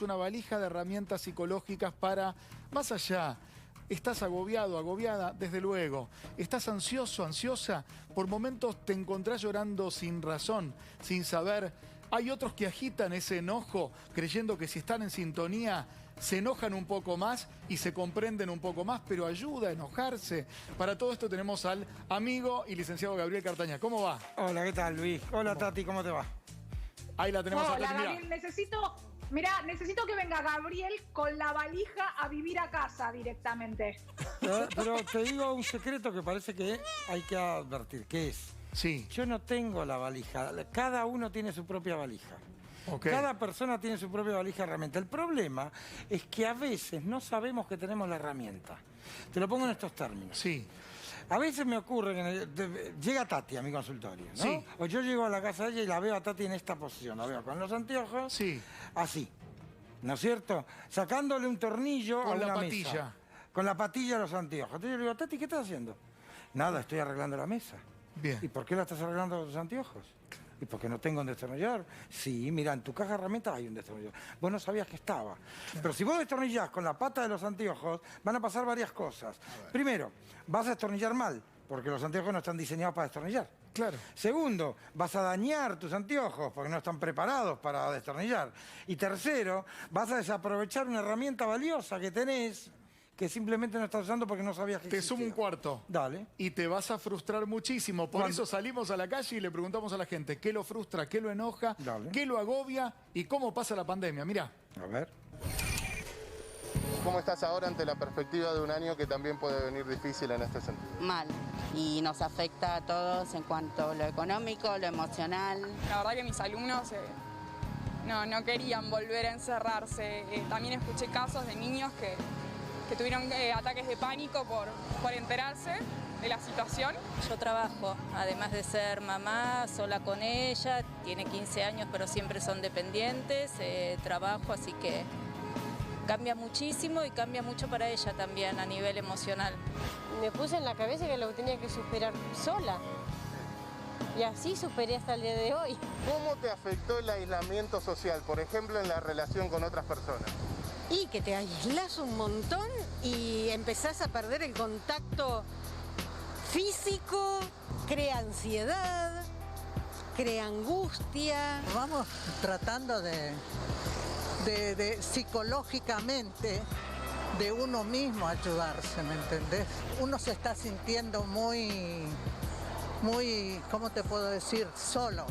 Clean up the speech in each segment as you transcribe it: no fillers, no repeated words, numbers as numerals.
tenemos una valija de herramientas psicológicas para, más allá, estás agobiado, agobiada, desde luego. Estás ansioso, ansiosa, por momentos te encontrás llorando sin razón, sin saber. Hay otros que agitan ese enojo creyendo que si están en sintonía se enojan un poco más y se comprenden un poco más, pero ayuda a enojarse. Para todo esto tenemos al amigo y licenciado Gabriel Cartaña. ¿Cómo va? Hola, ¿qué tal, Luis? Hola, Tati, ¿cómo te va? Ahí la tenemos a Hola, Tati, Gabriel, necesito que venga Gabriel con la valija a vivir a casa directamente. Pero te digo un secreto que parece que hay que advertir, que es... Sí. Yo no tengo la valija, cada uno tiene su propia valija. Okay. Cada persona tiene su propia valija de herramienta. El problema es que a veces no sabemos que tenemos la herramienta. Te lo pongo en estos términos. Sí. A veces me ocurre que llega Tati a mi consultorio, ¿no? Sí. O yo llego a la casa de ella y la veo a Tati en esta posición. La veo con los anteojos, Sí. así, ¿no es cierto? Sacándole un tornillo Con a la una patilla. mesa. Con la patilla de los anteojos. Entonces yo le digo, Tati, ¿qué estás haciendo? Nada, estoy arreglando la mesa. Bien. ¿Y por qué la estás arreglando con los anteojos? ¿Y por qué no tengo un destornillador? Sí, mira, en tu caja de herramientas hay un destornillador. Vos no sabías que estaba. Pero si vos destornillás con la pata de los anteojos, van a pasar varias cosas. Primero, vas a destornillar mal, porque los anteojos no están diseñados para destornillar. Claro. Segundo, vas a dañar tus anteojos, porque no están preparados para destornillar. Y tercero, vas a desaprovechar una herramienta valiosa que tenés, que simplemente no estás usando porque no sabías que Te existía. sumo un cuarto. Dale. Y te vas a frustrar muchísimo. Por eso salimos a la calle y le preguntamos a la gente qué lo frustra, qué lo enoja, Dale. qué lo agobia y cómo pasa la pandemia. Mirá. A ver. ¿Cómo estás ahora ante la perspectiva de un año que también puede venir difícil en este sentido? Mal, y nos afecta a todos en cuanto a lo económico, lo emocional. La verdad que mis alumnos no querían volver a encerrarse. También escuché casos de niños que tuvieron ataques de pánico por enterarse de la situación. Yo trabajo, además de ser mamá, sola con ella, tiene 15 años pero siempre son dependientes, trabajo, así que cambia muchísimo y cambia mucho para ella también a nivel emocional. Me puse en la cabeza que lo tenía que superar sola. Y así superé hasta el día de hoy. ¿Cómo te afectó el aislamiento social, por ejemplo, en la relación con otras personas? Y que te aislás un montón y empezás a perder el contacto físico, crea ansiedad, crea angustia. Vamos tratando de psicológicamente de uno mismo ayudarse, ¿me entendés? Uno se está sintiendo muy, ¿cómo te puedo decir? Solo.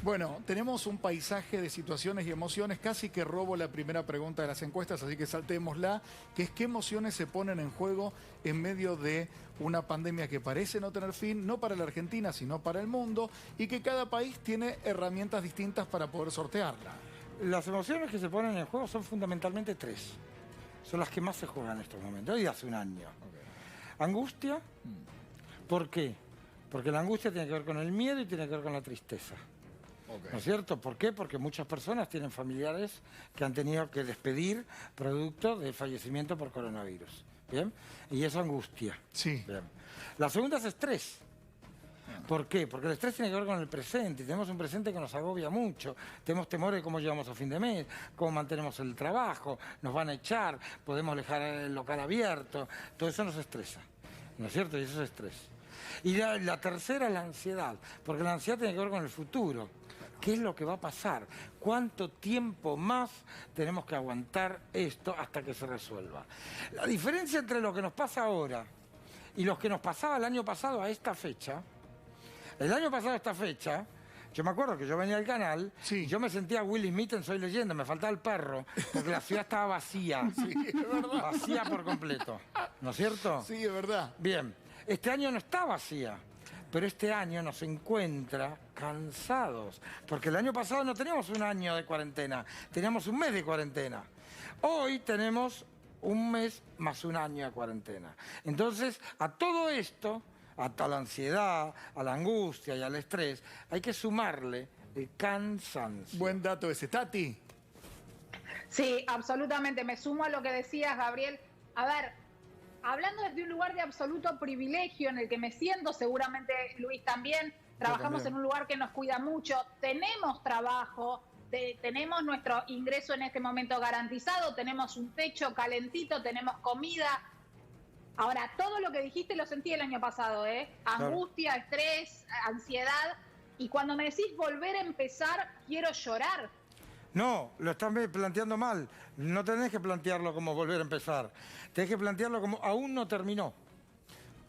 Bueno, tenemos un paisaje de situaciones y emociones. Casi que robo la primera pregunta de las encuestas, así que saltémosla, que es qué emociones se ponen en juego en medio de una pandemia que parece no tener fin, no para la Argentina, sino para el mundo, y que cada país tiene herramientas distintas para poder sortearla. Las emociones que se ponen en juego son fundamentalmente tres. Son las que más se juegan en estos momentos, y hace un año. Okay. Angustia. ¿Por qué? Porque la angustia tiene que ver con el miedo y tiene que ver con la tristeza. Okay. ¿No es cierto? ¿Por qué? Porque muchas personas tienen familiares que han tenido que despedir producto del fallecimiento por coronavirus. ¿Bien? Y eso angustia. Sí. Bien. La segunda es estrés. ¿Por qué? Porque el estrés tiene que ver con el presente. Tenemos un presente que nos agobia mucho. Tenemos temores de cómo llegamos a fin de mes, cómo mantenemos el trabajo, nos van a echar, podemos dejar el local abierto. Todo eso nos estresa. ¿No es cierto? Y eso es estrés. Y la tercera es la ansiedad, porque la ansiedad tiene que ver con el futuro. ¿Qué es lo que va a pasar? ¿Cuánto tiempo más tenemos que aguantar esto hasta que se resuelva? La diferencia entre lo que nos pasa ahora y lo que nos pasaba el año pasado a esta fecha, el año pasado a esta fecha, yo me acuerdo que yo venía al canal, sí, y yo me sentía Will Smith en Soy Leyenda, me faltaba el perro, porque la ciudad estaba vacía. Sí, es verdad. Vacía por completo, ¿no es cierto? Sí, es verdad. Bien, este año no está vacía, pero este año nos encuentra cansados, porque el año pasado no teníamos un año de cuarentena, teníamos un mes de cuarentena. Hoy tenemos un mes más un año de cuarentena. Entonces, a todo esto, a la ansiedad, a la angustia y al estrés, hay que sumarle el cansancio. Buen dato ese. Tati. Sí, absolutamente. Me sumo a lo que decías, Gabriel. A ver, hablando desde un lugar de absoluto privilegio en el que me siento, seguramente Luis también, trabajamos en un lugar que nos cuida mucho, tenemos trabajo, tenemos nuestro ingreso en este momento garantizado, tenemos un techo calentito, tenemos comida. Ahora, todo lo que dijiste lo sentí el año pasado, ¿eh? Angustia, estrés, ansiedad. Y cuando me decís volver a empezar, quiero llorar. No, lo estás planteando mal. No tenés que plantearlo como volver a empezar. Tenés que plantearlo como aún no terminó.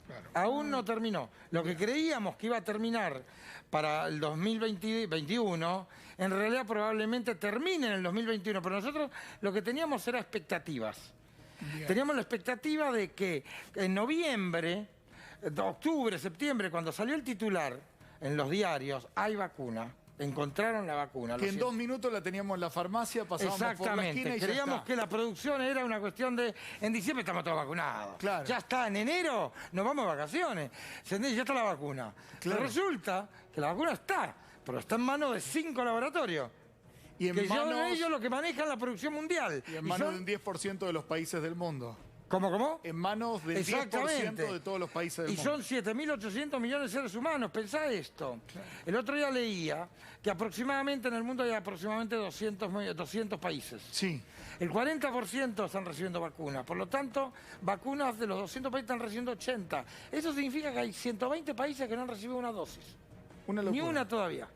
Claro. Aún no terminó. Lo que creíamos que iba a terminar para el 2021, en realidad probablemente termine en el 2021, pero nosotros lo que teníamos era expectativas. Bien. Teníamos la expectativa de que en noviembre, octubre, septiembre, cuando salió el titular en los diarios, hay vacuna. Encontraron la vacuna. Que en 2 minutos la teníamos en la farmacia, pasábamos por la esquina y creíamos que la producción era una cuestión de... En diciembre estamos todos vacunados. Claro. Ya está, en enero nos vamos de vacaciones. Ya está la vacuna. Claro. Pero resulta que la vacuna está, pero está en manos de 5 laboratorios. Y en que manos... son ellos los que manejan la producción mundial. Y en manos de un 10% de los países del mundo. ¿Cómo? En manos del 10% de todos los países del mundo. Y son 7.800 millones de seres humanos. Pensá esto. Claro. El otro día leía que aproximadamente en el mundo hay aproximadamente 200 países. Sí. El 40% están recibiendo vacunas. Por lo tanto, vacunas de los 200 países están recibiendo 80. Eso significa que hay 120 países que no han recibido una dosis. Una locura. Ni una todavía.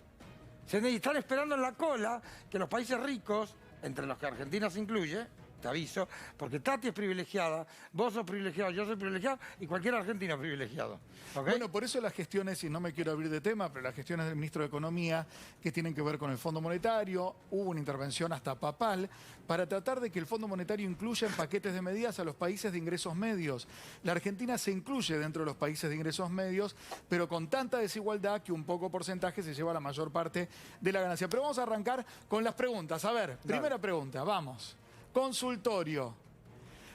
Y están esperando en la cola que los países ricos, entre los que Argentina se incluye, te aviso, porque Tati es privilegiada, vos sos privilegiado, yo soy privilegiado y cualquier argentino es privilegiado. ¿Okay? Bueno, por eso las gestiones, y no me quiero abrir de tema, pero las gestiones del ministro de Economía que tienen que ver con el Fondo Monetario, hubo una intervención hasta papal para tratar de que el Fondo Monetario incluya en paquetes de medidas a los países de ingresos medios. La Argentina se incluye dentro de los países de ingresos medios, pero con tanta desigualdad que un poco porcentaje se lleva la mayor parte de la ganancia. Pero vamos a arrancar con las preguntas. A ver, primera pregunta, vamos. Consultorio.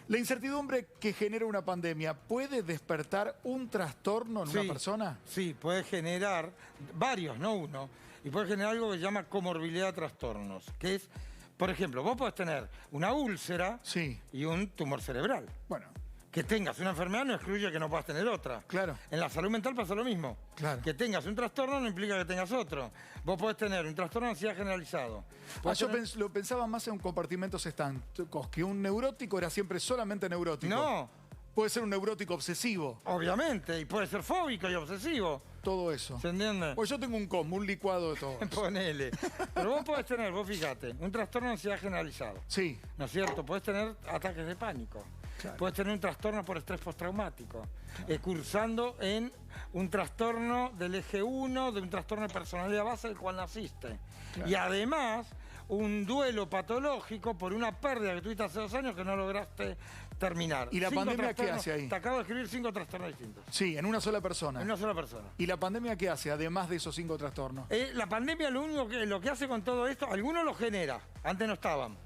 ¿La incertidumbre que genera una pandemia puede despertar un trastorno en una persona? Sí, puede generar varios, no uno. Y puede generar algo que se llama comorbilidad de trastornos, que es, por ejemplo, vos podés tener una úlcera y un tumor cerebral. Bueno. Que tengas una enfermedad no excluye que no puedas tener otra. Claro. En la salud mental pasa lo mismo. Claro. Que tengas un trastorno no implica que tengas otro. Vos podés tener un trastorno de ansiedad generalizado. Yo lo pensaba más en compartimentos estancos, que un neurótico era siempre solamente neurótico. No. Puede ser un neurótico obsesivo. Obviamente, y puede ser fóbico y obsesivo. Todo eso. ¿Se entiende? Pues yo tengo un combo, un licuado de todo. Ponele. Pero vos podés tener, vos fíjate, un trastorno de ansiedad generalizado. Sí. ¿No es cierto? Podés tener ataques de pánico. Claro. Puedes tener un trastorno por estrés postraumático, cursando en un trastorno del eje 1, de un trastorno de personalidad base del cual naciste. Claro. Y además, un duelo patológico por una pérdida que tuviste hace 2 años que no lograste terminar. ¿Y la pandemia qué hace ahí? Te acabo de escribir 5 trastornos distintos. Sí, en una sola persona. En una sola persona. ¿Y la pandemia qué hace, además de esos 5 trastornos? La pandemia lo que hace con todo esto, algunos lo genera, antes no estaban.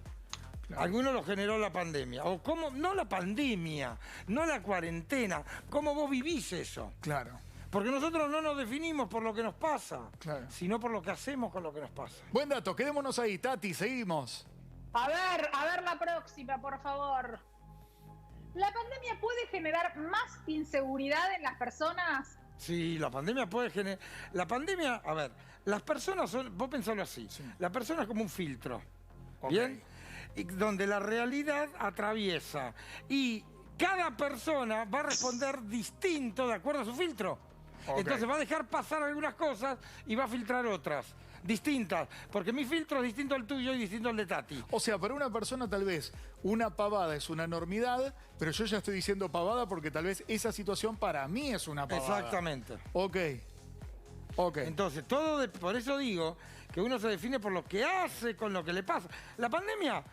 Claro. Algunos lo generó la pandemia. O cómo, no la pandemia, no la cuarentena, cómo vos vivís eso. Claro. Porque nosotros no nos definimos por lo que nos pasa, sino por lo que hacemos con lo que nos pasa. Buen dato, quedémonos ahí, Tati, seguimos. A ver la próxima, por favor. ¿La pandemia puede generar más inseguridad en las personas? Sí, la pandemia puede generar... La pandemia, a ver, las personas son... Vos pensalo así, la persona es como un filtro, ¿bien? Y donde la realidad atraviesa y cada persona va a responder distinto de acuerdo a su filtro. Entonces va a dejar pasar algunas cosas y va a filtrar otras distintas, porque mi filtro es distinto al tuyo y distinto al de Tati. O sea, para una persona tal vez una pavada es una enormidad, pero yo ya estoy diciendo pavada porque tal vez esa situación para mí es una pavada. Exactamente. Ok. Entonces, por eso digo que uno se define por lo que hace con lo que le pasa. La pandemia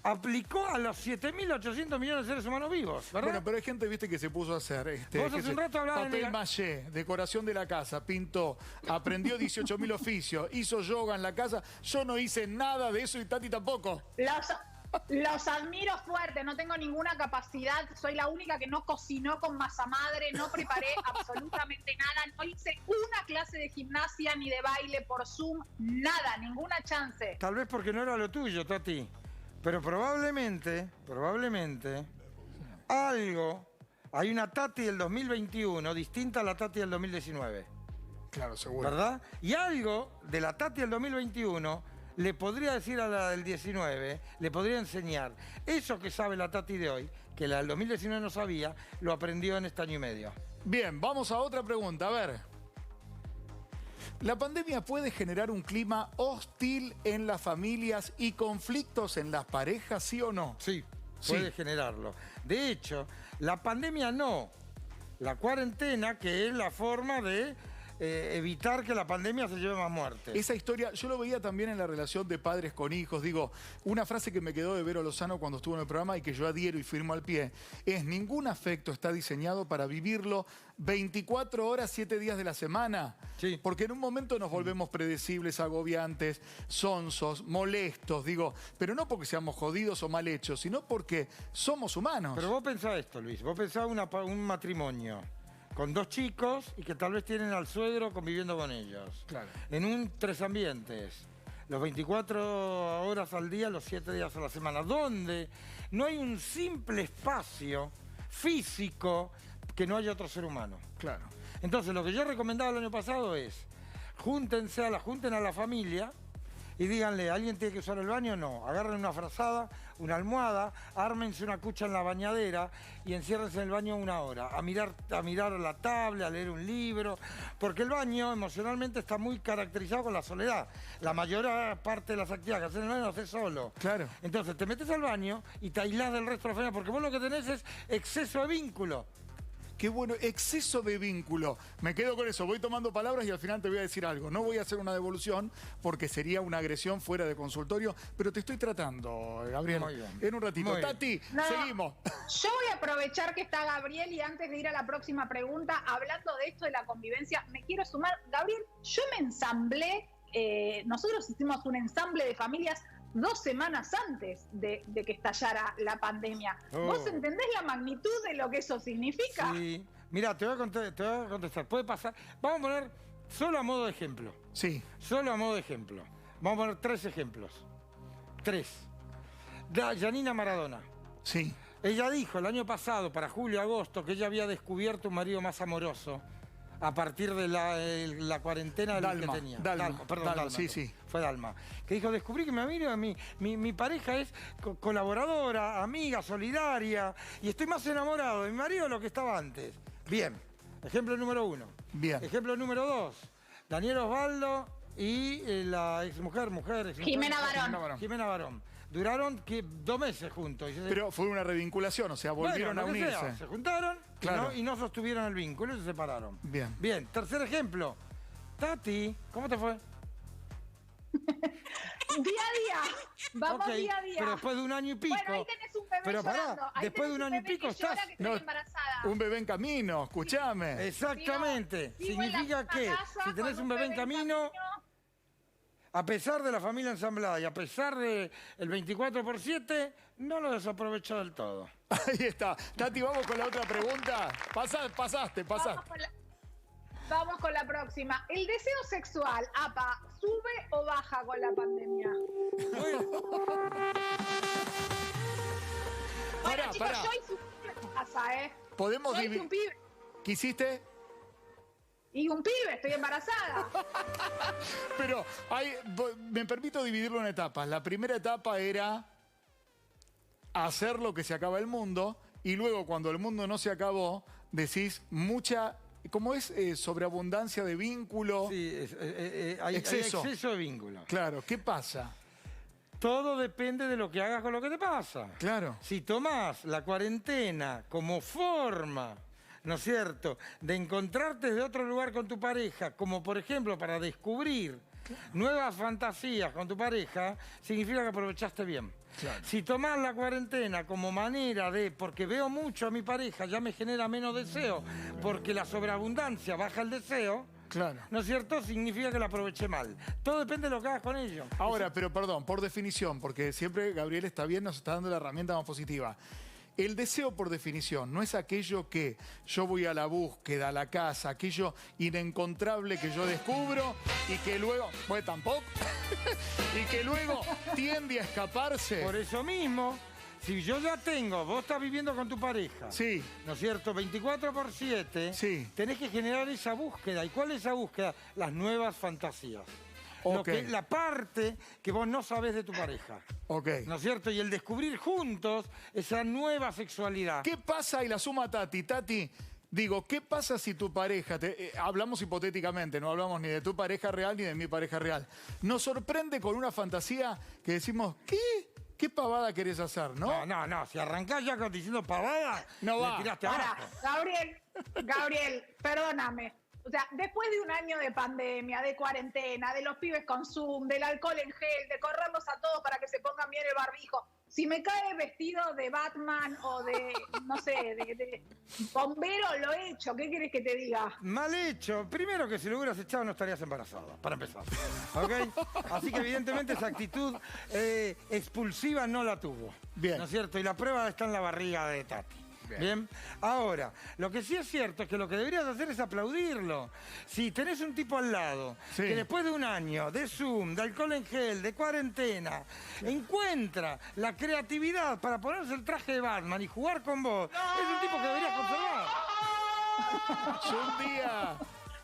aplicó a los 7.800 millones de seres humanos vivos, ¿verdad? Bueno, pero hay gente, viste, que se puso a hacer vos hace un rato hablabas papel maché, decoración de la casa, pintó, aprendió 18.000 oficios, hizo yoga en la casa. Yo no hice nada de eso y Tati tampoco. Los admiro fuerte, no tengo ninguna capacidad, soy la única que no cocinó con masa madre, no preparé absolutamente nada, no hice una clase de gimnasia ni de baile por Zoom, nada, ninguna chance. Tal vez porque no era lo tuyo, Tati, pero probablemente, hay una Tati del 2021 distinta a la Tati del 2019. Claro, seguro. ¿Verdad? Y algo de la Tati del 2021 le podría decir a la del 19, le podría enseñar eso que sabe la Tati de hoy, que la del 2019 no sabía, lo aprendió en este año y medio. Bien, vamos a otra pregunta. A ver. ¿La pandemia puede generar un clima hostil en las familias y conflictos en las parejas, sí o no? Sí, puede generarlo. De hecho, la pandemia no. La cuarentena, que es la forma de evitar que la pandemia se lleve más muertes. Esa historia, yo lo veía también en la relación de padres con hijos. Digo, una frase que me quedó de Vero Lozano cuando estuvo en el programa y que yo adhiero y firmo al pie, es: ningún afecto está diseñado para vivirlo 24 horas, 7 días de la semana. Sí. Porque en un momento nos volvemos predecibles, agobiantes, sonsos, molestos, digo, pero no porque seamos jodidos o mal hechos, sino porque somos humanos. Pero vos pensás esto, Luis, vos pensás un matrimonio con 2 chicos y que tal vez tienen al suegro conviviendo con ellos. Claro. En 3 ambientes. Los 24 horas al día, los 7 días a la semana. Donde no hay un simple espacio físico que no haya otro ser humano. Claro. Entonces, lo que yo recomendaba el año pasado es: junten a la familia y díganle, ¿alguien tiene que usar el baño? No. Agarren una frazada, una almohada, ármense una cucha en la bañadera y enciérrense en el baño 1 hora, a mirar la tablet, a leer un libro, porque el baño emocionalmente está muy caracterizado con la soledad. La mayor parte de las actividades que haces en el baño lo haces solo. Claro. Entonces te metes al baño y te aislás del resto de la familia, porque vos lo que tenés es exceso de vínculo. Qué bueno, exceso de vínculo. Me quedo con eso, voy tomando palabras y al final te voy a decir algo. No voy a hacer una devolución porque sería una agresión fuera de consultorio, pero te estoy tratando, Gabriel, Muy bien. en un ratito. Muy bien. Tati, No, seguimos. Yo voy a aprovechar que está Gabriel y antes de ir a la próxima pregunta, hablando de esto de la convivencia, me quiero sumar. Gabriel, yo me ensamblé, nosotros hicimos un ensamble de familias 2 semanas antes de que estallara la pandemia. Oh. ¿Vos entendés la magnitud de lo que eso significa? Sí. Mirá, te voy a contestar. Puede pasar. Vamos a poner solo a modo de ejemplo. Sí. Solo a modo de ejemplo. Vamos a poner 3 ejemplos. 3. Janina Maradona. Sí. Ella dijo el año pasado, para julio, agosto, que ella había descubierto un marido más amoroso a partir de la cuarentena que tenía. Dalma, sí, sí. Fue Dalma. Que dijo, descubrí que mi pareja es colaboradora, amiga, solidaria, y estoy más enamorado de mi marido de lo que estaba antes. Bien. Ejemplo número 1. Bien. Ejemplo número 2. Daniel Osvaldo y la exmujer, Jimena Barón. Jimena Barón. Duraron 2 meses juntos. Pero fue una revinculación, o sea, volvieron a unirse. Se juntaron Claro. y no sostuvieron el vínculo y se separaron. Bien. Bien, tercer ejemplo. Tati, ¿cómo te fue? Día a día. Vamos Ok, día a día. pero después de 1 año y pico. Bueno, ahí tenés un bebé Pero pará, llorando. Ahí después de tenés 1 año y bebé pico que llora estás. que estoy embarazada. Un bebé en camino, escúchame. Exactamente. Vivo en la Significa misma que casa si tenés con un bebé en camino, a pesar de la familia ensamblada y a pesar del 24/7, no lo desaprovechó del todo. Ahí está. Tati, vamos con la otra pregunta. Pasaste. Vamos con la próxima. ¿El deseo sexual, APA, sube o baja con la pandemia? Bueno, chicos, Pará. yo hice un pibe en casa, ¿eh? Podemos Yo hice un pibe. ¿Qué hiciste? Y un pibe, estoy embarazada. Pero me permito dividirlo en etapas. La primera etapa era hacer lo que se acaba el mundo y luego cuando el mundo no se acabó decís mucha, ¿cómo es? Sobreabundancia de vínculo. Sí, hay exceso de vínculo. Claro, ¿qué pasa? Todo depende de lo que hagas con lo que te pasa. Claro. Si tomás la cuarentena como forma, ¿no es cierto?, de encontrarte de otro lugar con tu pareja, como por ejemplo para descubrir nuevas fantasías con tu pareja, significa que aprovechaste bien. Claro. Si tomás la cuarentena como manera de, porque veo mucho a mi pareja, ya me genera menos deseo, porque la sobreabundancia baja el deseo, Claro. ¿no es cierto?, significa que la aproveché mal. Todo depende de lo que hagas con ello. Ahora, pero perdón, por definición, porque siempre Gabriel está bien, nos está dando la herramienta más positiva. El deseo, por definición, no es aquello que yo voy a la búsqueda, a la casa, aquello inencontrable que yo descubro y que luego, bueno, tampoco, y que luego tiende a escaparse. Por eso mismo, si yo ya tengo, vos estás viviendo con tu pareja, Sí, ¿no es cierto?, 24/7, Sí. tenés que generar esa búsqueda. ¿Y cuál es esa búsqueda? Las nuevas fantasías. la parte que vos no sabés de tu pareja. Ok. ¿No es cierto? Y el descubrir juntos esa nueva sexualidad. ¿Qué pasa? Y la suma Tati. Tati, digo, ¿qué pasa si tu pareja, hablamos hipotéticamente, no hablamos ni de tu pareja real ni de mi pareja real, nos sorprende con una fantasía que decimos, ¿qué pavada querés hacer, no? No, si arrancás ya diciendo pavada, no va. le tiraste abajo. Gabriel, perdóname. O sea, después de un año de pandemia, de cuarentena, de los pibes con Zoom, del alcohol en gel, de correrlos a todos para que se pongan bien el barbijo, si me cae vestido de Batman o de, no sé, de bombero, lo he hecho. ¿Qué quieres que te diga? Mal hecho. Primero que si lo hubieras echado no estarías embarazada, para empezar. ¿Ok? Así que evidentemente esa actitud expulsiva no la tuvo. Bien. ¿No es cierto? Y la prueba está en la barriga de Tati. Bien. Ahora, lo que sí es cierto es que lo que deberías hacer es aplaudirlo. Si tenés un tipo al lado que después de un año de Zoom, de alcohol en gel, de cuarentena, encuentra la creatividad para ponerse el traje de Batman y jugar con vos, es un tipo que deberías conservar. Yo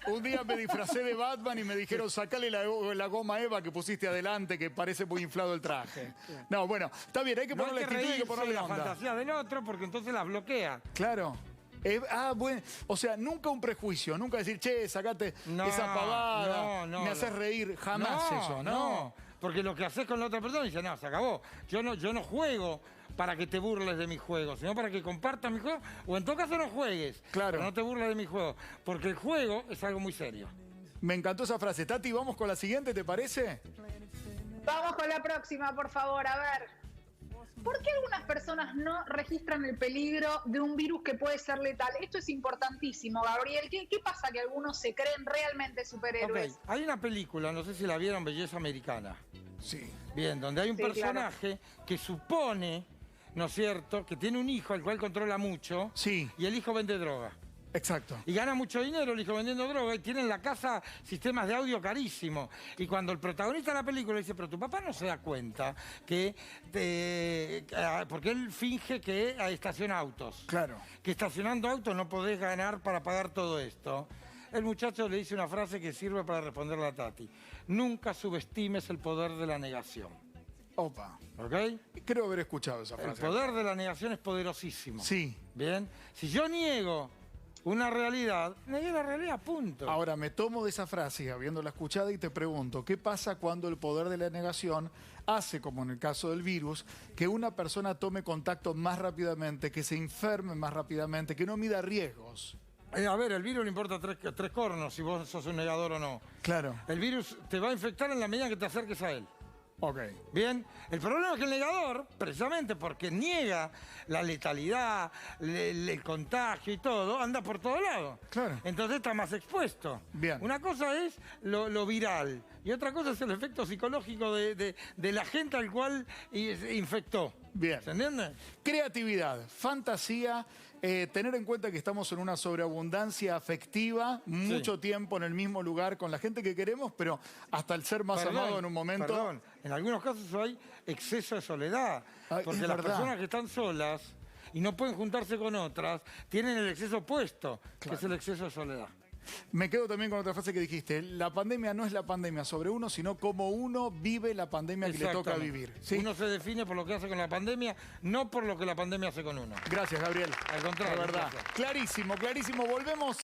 un día me disfracé de Batman y me dijeron, sacale la goma Eva que pusiste adelante, que parece muy inflado el traje. No, bueno, está bien, hay que ponerle actitud y hay que ponerle la onda. fantasía del otro porque entonces las bloquea. Claro. Bueno, o sea, nunca un prejuicio, nunca decir, che, sacate esa pavada, me haces reír, jamás eso, ¿no? No, porque lo que haces con la otra persona dice, no, se acabó. Yo no juego para que te burles de mi juego, sino para que compartas mi juego, o en todo caso no juegues, claro, pero no te burles de mi juego, porque el juego es algo muy serio. Me encantó esa frase. Tati, ¿vamos con la siguiente, te parece? Vamos con la próxima, por favor, a ver. ¿Por qué algunas personas no registran el peligro de un virus que puede ser letal? Esto es importantísimo, Gabriel. ¿Qué pasa que algunos se creen realmente superhéroes? Okay. Hay una película, no sé si la vieron, Belleza Americana. Sí. Bien, donde hay un personaje que supone, ¿no es cierto?, que tiene un hijo al cual controla mucho. Sí. Y el hijo vende droga. Exacto. Y gana mucho dinero el hijo vendiendo droga y tiene en la casa sistemas de audio carísimos. Y cuando el protagonista de la película dice, pero tu papá no se da cuenta que... porque él finge que estaciona autos. Claro. Que estacionando autos no podés ganar para pagar todo esto. El muchacho le dice una frase que sirve para responderle a Tati. Nunca subestimes el poder de la negación. Opa. ¿Ok? Creo haber escuchado esa frase. El poder de la negación es poderosísimo. Sí. Bien. Si yo niego una realidad, negué la realidad, punto. Ahora, me tomo de esa frase, habiéndola escuchada, y te pregunto, ¿qué pasa cuando el poder de la negación hace, como en el caso del virus, que una persona tome contacto más rápidamente, que se enferme más rápidamente, que no mida riesgos? A ver, el virus le importa tres cornos si vos sos un negador o no. Claro. El virus te va a infectar en la medida que te acerques a él. Ok. Bien, el problema es que el negador, precisamente porque niega la letalidad, el contagio y todo, anda por todos lados. Claro. Entonces está más expuesto. Bien. Una cosa es lo viral y otra cosa es el efecto psicológico de la gente al cual infectó. Bien. ¿Se entiende? Creatividad, fantasía, tener en cuenta que estamos en una sobreabundancia afectiva, mucho tiempo en el mismo lugar con la gente que queremos, pero hasta el ser más amado en un momento... Perdón, en algunos casos hay exceso de soledad, porque las personas que están solas y no pueden juntarse con otras, tienen el exceso opuesto, que es el exceso de soledad. Me quedo también con otra frase que dijiste. La pandemia no es la pandemia sobre uno, sino cómo uno vive la pandemia que le toca vivir. ¿Sí? Uno se define por lo que hace con la pandemia, no por lo que la pandemia hace con uno. Gracias, Gabriel. Al contrario. La verdad. Clarísimo, clarísimo. Volvemos.